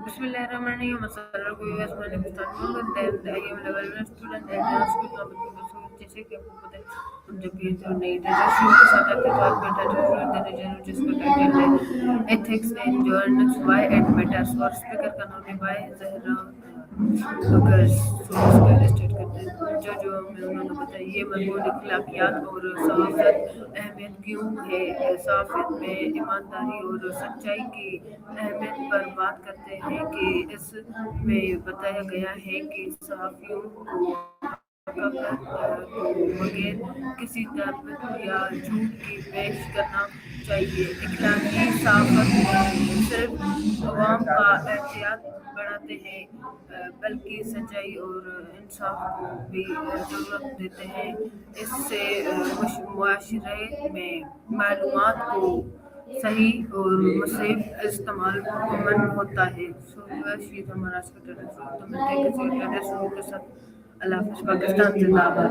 Bismillahirrahmanirrahim. Assalamualaikum viewers. My name is Tanmul and then I am level 1 student at the school number 2. जैसे कि आपको पता है हम जब ये तो नई डाटा के साथ आते हैं तो आप डाटा देने जरूर जिसका टाइटल है ethics and journals why and matters और स्पीकर का नाम है वाई जहरा अगर सोर्स का स्टेट करते हैं जो हमें उन्होंने बताया ये मजमून अखलाकियात और सहाफत अहमियत क्यों है सहाफत में ईमानदारी और सच्चाई की अहमियत पर बात करते हैं कि इसमें बताया गया है कि सहाफ़ियों को बगैर किसी तरह या झूठ के पेश करना चाहिए। इखलाकी सहाफ़त सिर्फ अवाम का एहतियात बढ़ाते हैं बल्कि सच्चाई और इंसाफ को भी ज़रूरत देते हैं। इससे मुआशरे में मालूमात को सही और मुनासिब इस्तेमाल मुमकिन होता है। हमारा तो मिलते हैं किसी के साथ। अल्लाह हाफ़िज़। पाकिस्तान जिंदाबाद।